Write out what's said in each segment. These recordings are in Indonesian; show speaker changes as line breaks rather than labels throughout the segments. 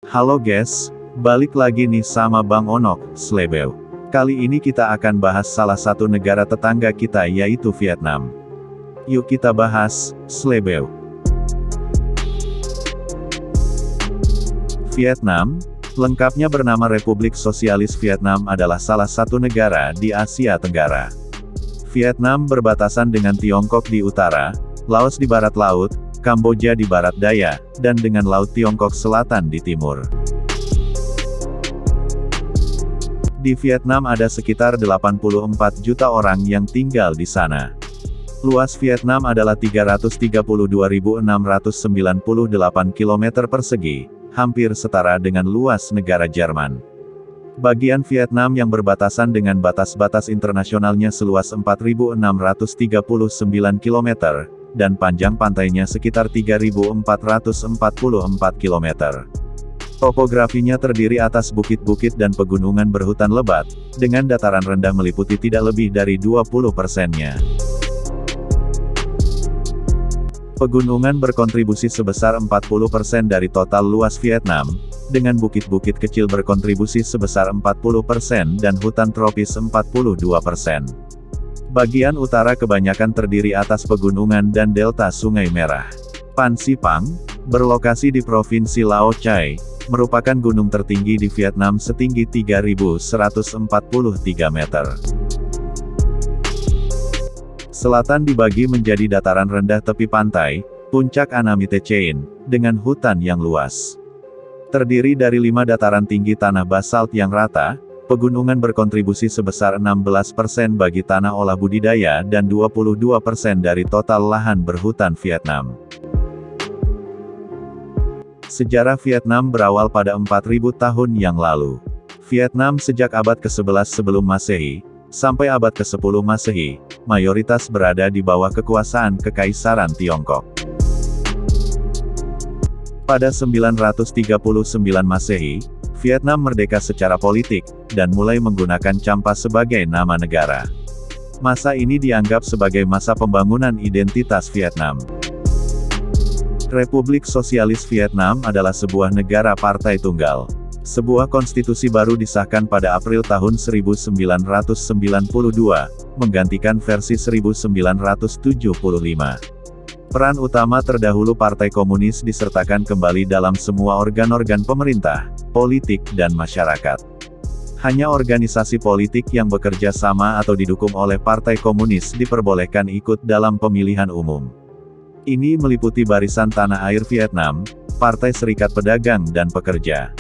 Halo guys, balik lagi nih sama Bang Onok, Slebeu. Kali ini kita akan bahas salah satu negara tetangga kita yaitu Vietnam. Yuk kita bahas, Slebeu. Vietnam, lengkapnya bernama Republik Sosialis Vietnam adalah salah satu negara di Asia Tenggara. Vietnam berbatasan dengan Tiongkok di utara, Laos di barat laut, Kamboja di barat daya, dan dengan Laut Tiongkok Selatan di timur. Di Vietnam ada sekitar 84 juta orang yang tinggal di sana. Luas Vietnam adalah 332.698 km persegi, hampir setara dengan luas negara Jerman. Bagian Vietnam yang berbatasan dengan batas-batas internasionalnya seluas 4.639 km, dan panjang pantainya sekitar 3.444 km. Topografinya terdiri atas bukit-bukit dan pegunungan berhutan lebat, dengan dataran rendah meliputi tidak lebih dari 20%-nya. Pegunungan berkontribusi sebesar 40% dari total luas Vietnam, dengan bukit-bukit kecil berkontribusi sebesar 40% dan hutan tropis 42%. Bagian utara kebanyakan terdiri atas pegunungan dan delta Sungai Merah. Phan Xipang, berlokasi di Provinsi Lao Cai, merupakan gunung tertinggi di Vietnam setinggi 3.143 meter. Selatan dibagi menjadi dataran rendah tepi pantai, puncak Anamite Chain, dengan hutan yang luas. Terdiri dari 5 dataran tinggi tanah basalt yang rata. Pegunungan berkontribusi sebesar 16% bagi tanah olah budidaya dan 22% dari total lahan berhutan Vietnam. Sejarah Vietnam berawal pada 4.000 tahun yang lalu. Vietnam sejak abad ke-11 sebelum Masehi, sampai abad ke-10 Masehi, mayoritas berada di bawah kekuasaan Kekaisaran Tiongkok. Pada 939 Masehi, Vietnam merdeka secara politik, dan mulai menggunakan Champa sebagai nama negara. Masa ini dianggap sebagai masa pembangunan identitas Vietnam. Republik Sosialis Vietnam adalah sebuah negara partai tunggal. Sebuah konstitusi baru disahkan pada April tahun 1992, menggantikan versi 1975. Peran utama terdahulu Partai Komunis disertakan kembali dalam semua organ-organ pemerintah, politik dan masyarakat. Hanya organisasi politik yang bekerja sama atau didukung oleh Partai Komunis diperbolehkan ikut dalam pemilihan umum. Ini meliputi Barisan Tanah Air Vietnam, Partai Serikat Pedagang dan Pekerja.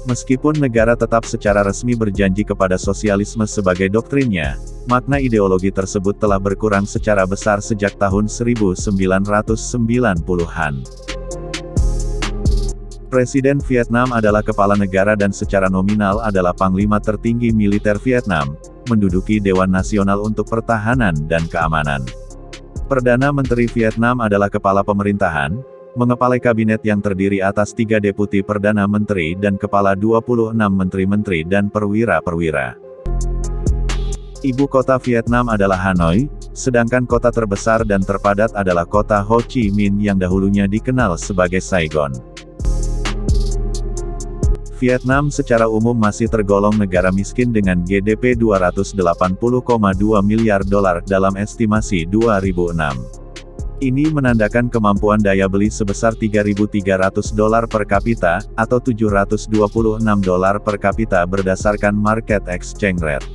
Meskipun negara tetap secara resmi berjanji kepada sosialisme sebagai doktrinnya, makna ideologi tersebut telah berkurang secara besar sejak tahun 1990-an. Presiden Vietnam adalah kepala negara dan secara nominal adalah panglima tertinggi militer Vietnam, menduduki Dewan Nasional untuk Pertahanan dan Keamanan. Perdana Menteri Vietnam adalah kepala pemerintahan, mengepalai kabinet yang terdiri atas 3 deputi Perdana Menteri dan kepala 26 menteri-menteri dan perwira-perwira. Ibu kota Vietnam adalah Hanoi, sedangkan kota terbesar dan terpadat adalah kota Ho Chi Minh yang dahulunya dikenal sebagai Saigon. Vietnam secara umum masih tergolong negara miskin dengan GDP 280,2 miliar dolar dalam estimasi 2006. Ini menandakan kemampuan daya beli sebesar 3.300 dolar per kapita, atau 726 dolar per kapita berdasarkan market exchange rate.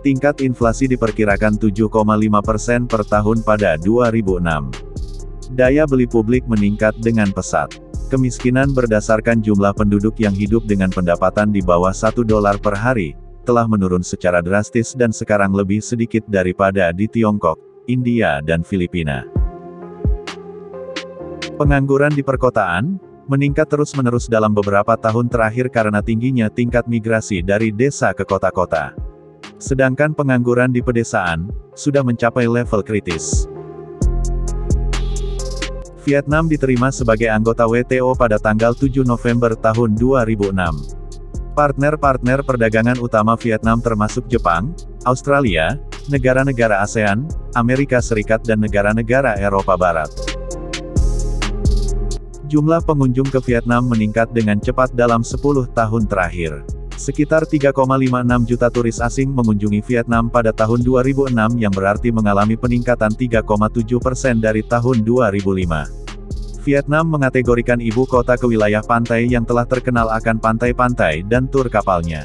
Tingkat inflasi diperkirakan 7,5% per tahun pada 2006. Daya beli publik meningkat dengan pesat. Kemiskinan berdasarkan jumlah penduduk yang hidup dengan pendapatan di bawah 1 dolar per hari, telah menurun secara drastis dan sekarang lebih sedikit daripada di Tiongkok, India dan Filipina. Pengangguran di perkotaan, meningkat terus-menerus dalam beberapa tahun terakhir karena tingginya tingkat migrasi dari desa ke kota-kota. Sedangkan pengangguran di pedesaan, sudah mencapai level kritis. Vietnam diterima sebagai anggota WTO pada tanggal 7 November tahun 2006. Partner-partner perdagangan utama Vietnam termasuk Jepang, Australia, negara-negara ASEAN, Amerika Serikat dan negara-negara Eropa Barat. Jumlah pengunjung ke Vietnam meningkat dengan cepat dalam 10 tahun terakhir. Sekitar 3,56 juta turis asing mengunjungi Vietnam pada tahun 2006 yang berarti mengalami peningkatan 3,7% dari tahun 2005. Vietnam mengategorikan ibu kota ke wilayah pantai yang telah terkenal akan pantai-pantai dan tur kapalnya.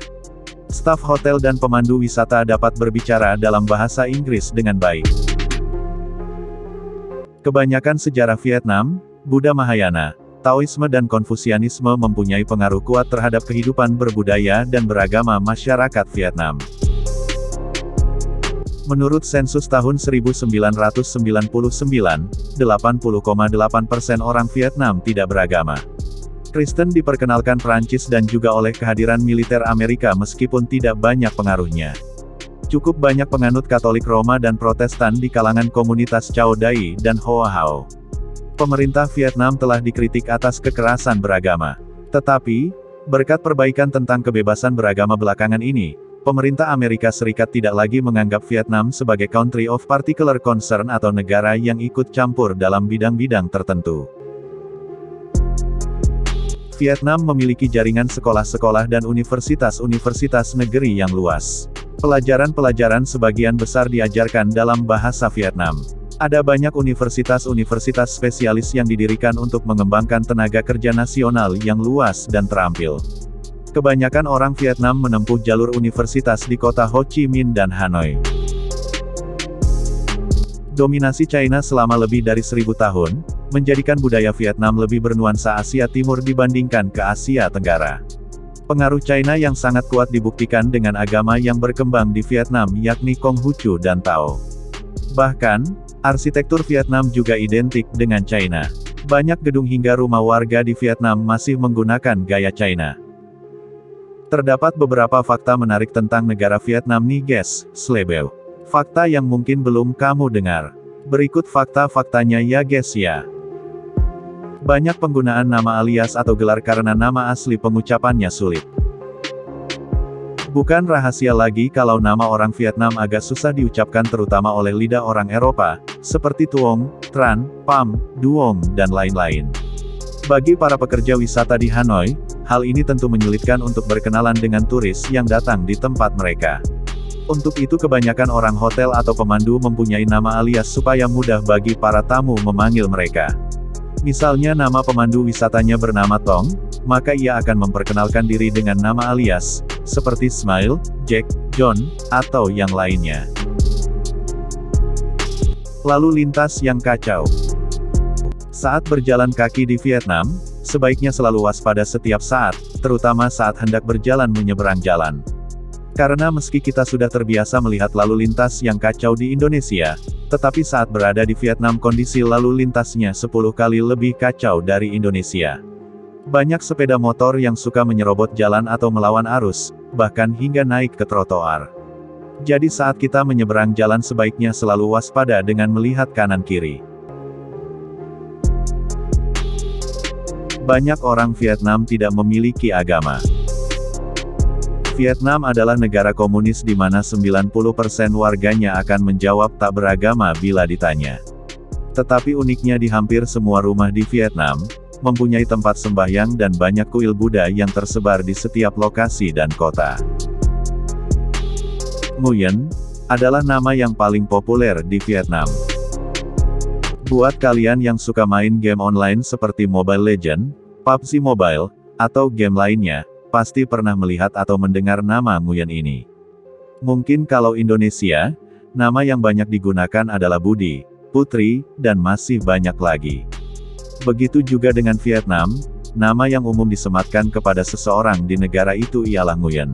Staf hotel dan pemandu wisata dapat berbicara dalam bahasa Inggris dengan baik. Kebanyakan sejarah Vietnam, Buddha Mahayana, Taoisme dan Konfusianisme mempunyai pengaruh kuat terhadap kehidupan berbudaya dan beragama masyarakat Vietnam. Menurut sensus tahun 1999, 80,8% orang Vietnam tidak beragama. Kristen diperkenalkan Prancis dan juga oleh kehadiran militer Amerika meskipun tidak banyak pengaruhnya. Cukup banyak penganut Katolik Roma dan Protestan di kalangan komunitas Cao Dai dan Hoa Hao. Pemerintah Vietnam telah dikritik atas kekerasan beragama. Tetapi, berkat perbaikan tentang kebebasan beragama belakangan ini, pemerintah Amerika Serikat tidak lagi menganggap Vietnam sebagai country of particular concern atau negara yang ikut campur dalam bidang-bidang tertentu. Vietnam memiliki jaringan sekolah-sekolah dan universitas-universitas negeri yang luas. Pelajaran-pelajaran sebagian besar diajarkan dalam bahasa Vietnam. Ada banyak universitas-universitas spesialis yang didirikan untuk mengembangkan tenaga kerja nasional yang luas dan terampil. Kebanyakan orang Vietnam menempuh jalur universitas di kota Ho Chi Minh dan Hanoi. Dominasi China selama lebih dari 1000 tahun, menjadikan budaya Vietnam lebih bernuansa Asia Timur dibandingkan ke Asia Tenggara. Pengaruh China yang sangat kuat dibuktikan dengan agama yang berkembang di Vietnam yakni Konghucu dan Tao. Bahkan, arsitektur Vietnam juga identik dengan China. Banyak gedung hingga rumah warga di Vietnam masih menggunakan gaya China. Terdapat beberapa fakta menarik tentang negara Vietnam nih guys, slebeu. Fakta yang mungkin belum kamu dengar. Berikut fakta-faktanya ya guys ya. Banyak penggunaan nama alias atau gelar karena nama asli pengucapannya sulit. Bukan rahasia lagi kalau nama orang Vietnam agak susah diucapkan terutama oleh lidah orang Eropa, seperti Tuong, Tran, Pham, Duong, dan lain-lain. Bagi para pekerja wisata di Hanoi, hal ini tentu menyulitkan untuk berkenalan dengan turis yang datang di tempat mereka. Untuk itu kebanyakan orang hotel atau pemandu mempunyai nama alias supaya mudah bagi para tamu memanggil mereka. Misalnya nama pemandu wisatanya bernama Tong, maka ia akan memperkenalkan diri dengan nama alias, seperti Smile, Jack, John, atau yang lainnya. Lalu lintas yang kacau. Saat berjalan kaki di Vietnam, sebaiknya selalu waspada setiap saat, terutama saat hendak berjalan menyeberang jalan. Karena meski kita sudah terbiasa melihat lalu lintas yang kacau di Indonesia, tetapi saat berada di Vietnam kondisi lalu lintasnya 10 kali lebih kacau dari Indonesia. Banyak sepeda motor yang suka menyerobot jalan atau melawan arus, bahkan hingga naik ke trotoar. Jadi saat kita menyeberang jalan sebaiknya selalu waspada dengan melihat kanan kiri. Banyak orang Vietnam tidak memiliki agama. Vietnam adalah negara komunis di mana 90% warganya akan menjawab tak beragama bila ditanya. Tetapi uniknya di hampir semua rumah di Vietnam, mempunyai tempat sembahyang dan banyak kuil Buddha yang tersebar di setiap lokasi dan kota. Nguyen adalah nama yang paling populer di Vietnam. Buat kalian yang suka main game online seperti Mobile Legends, PUBG Mobile, atau game lainnya, pasti pernah melihat atau mendengar nama Nguyen ini. Mungkin kalau Indonesia, nama yang banyak digunakan adalah Budi, Putri, dan masih banyak lagi. Begitu juga dengan Vietnam, nama yang umum disematkan kepada seseorang di negara itu ialah Nguyen.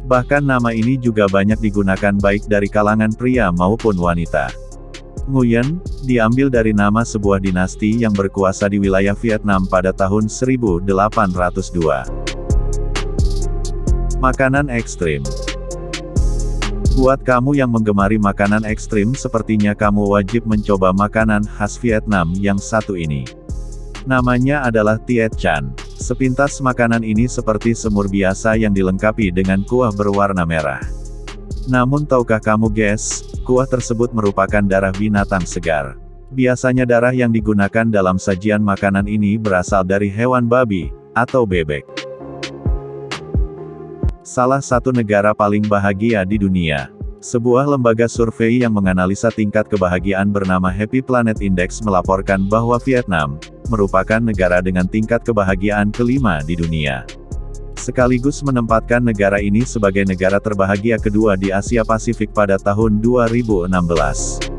Bahkan nama ini juga banyak digunakan baik dari kalangan pria maupun wanita. Nguyen diambil dari nama sebuah dinasti yang berkuasa di wilayah Vietnam pada tahun 1802. Makanan ekstrim. Buat kamu yang menggemari makanan ekstrim sepertinya kamu wajib mencoba makanan khas Vietnam yang satu ini. Namanya adalah Tiet Chan. Sepintas makanan ini seperti semur biasa yang dilengkapi dengan kuah berwarna merah. Namun tahukah kamu guys, kuah tersebut merupakan darah binatang segar. Biasanya darah yang digunakan dalam sajian makanan ini berasal dari hewan babi, atau bebek. Salah satu negara paling bahagia di dunia. Sebuah lembaga survei yang menganalisa tingkat kebahagiaan bernama Happy Planet Index melaporkan bahwa Vietnam merupakan negara dengan tingkat kebahagiaan kelima di dunia. Sekaligus menempatkan negara ini sebagai negara terbahagia kedua di Asia Pasifik pada tahun 2016.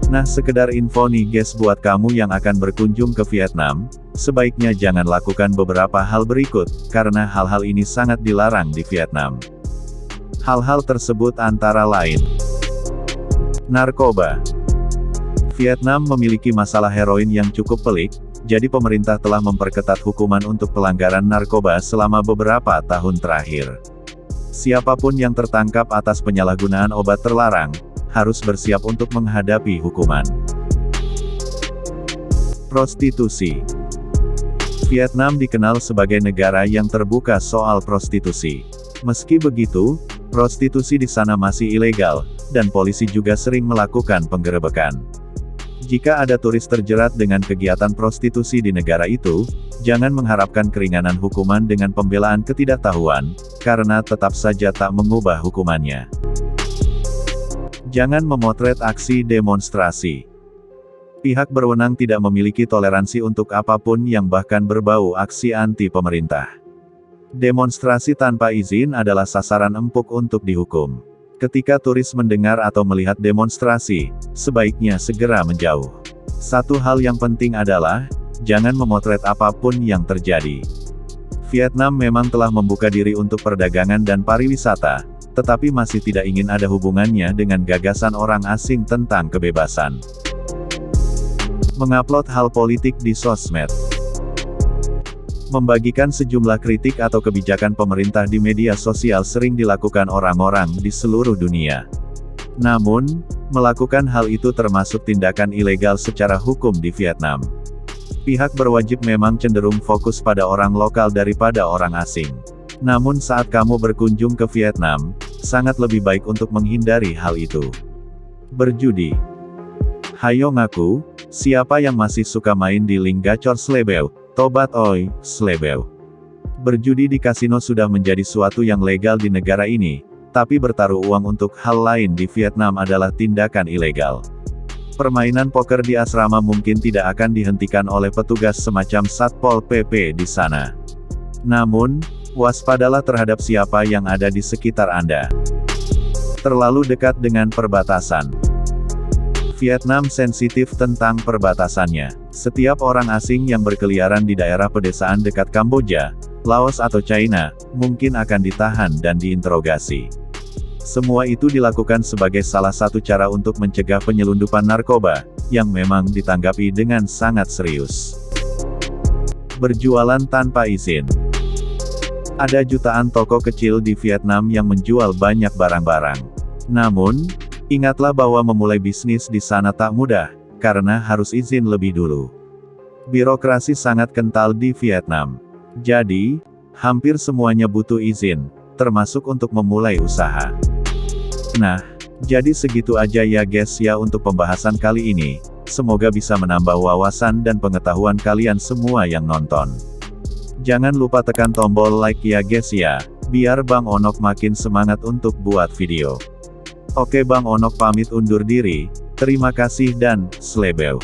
Nah, sekedar info nih guys buat kamu yang akan berkunjung ke Vietnam, sebaiknya jangan lakukan beberapa hal berikut, karena hal-hal ini sangat dilarang di Vietnam. Hal-hal tersebut antara lain: narkoba. Vietnam memiliki masalah heroin yang cukup pelik, jadi pemerintah telah memperketat hukuman untuk pelanggaran narkoba selama beberapa tahun terakhir. Siapapun yang tertangkap atas penyalahgunaan obat terlarang, harus bersiap untuk menghadapi hukuman. Prostitusi. Vietnam dikenal sebagai negara yang terbuka soal prostitusi. Meski begitu, prostitusi di sana masih ilegal, dan polisi juga sering melakukan penggerebekan. Jika ada turis terjerat dengan kegiatan prostitusi di negara itu, jangan mengharapkan keringanan hukuman dengan pembelaan ketidaktahuan, karena tetap saja tak mengubah hukumannya. Jangan memotret aksi demonstrasi. Pihak berwenang tidak memiliki toleransi untuk apapun yang bahkan berbau aksi anti pemerintah. Demonstrasi tanpa izin adalah sasaran empuk untuk dihukum. Ketika turis mendengar atau melihat demonstrasi, sebaiknya segera menjauh. Satu hal yang penting adalah, jangan memotret apapun yang terjadi. Vietnam memang telah membuka diri untuk perdagangan dan pariwisata, tetapi masih tidak ingin ada hubungannya dengan gagasan orang asing tentang kebebasan. Mengupload hal politik di sosmed. Membagikan sejumlah kritik atau kebijakan pemerintah di media sosial sering dilakukan orang-orang di seluruh dunia. Namun, melakukan hal itu termasuk tindakan ilegal secara hukum di Vietnam. Pihak berwajib memang cenderung fokus pada orang lokal daripada orang asing. Namun saat kamu berkunjung ke Vietnam, sangat lebih baik untuk menghindari hal itu. Berjudi. Hayo ngaku, siapa yang masih suka main di link gacor Slebeu? Tobat oi, Slebeu. Berjudi di kasino sudah menjadi suatu yang legal di negara ini, tapi bertaruh uang untuk hal lain di Vietnam adalah tindakan ilegal. Permainan poker di asrama mungkin tidak akan dihentikan oleh petugas semacam Satpol PP di sana. Namun, waspadalah terhadap siapa yang ada di sekitar Anda. Terlalu dekat dengan perbatasan. Vietnam sensitif tentang perbatasannya. Setiap orang asing yang berkeliaran di daerah pedesaan dekat Kamboja, Laos atau China, mungkin akan ditahan dan diinterogasi. Semua itu dilakukan sebagai salah satu cara untuk mencegah penyelundupan narkoba, yang memang ditanggapi dengan sangat serius. Berjualan tanpa izin. Ada jutaan toko kecil di Vietnam yang menjual banyak barang-barang. Namun, ingatlah bahwa memulai bisnis di sana tak mudah, karena harus izin lebih dulu. Birokrasi sangat kental di Vietnam. Jadi, hampir semuanya butuh izin, termasuk untuk memulai usaha. Nah, jadi segitu aja ya guys ya untuk pembahasan kali ini. Semoga bisa menambah wawasan dan pengetahuan kalian semua yang nonton. Jangan lupa tekan tombol like ya guys ya, biar Bang Onok makin semangat untuk buat video. Oke Bang Onok pamit undur diri, terima kasih dan Slebeu.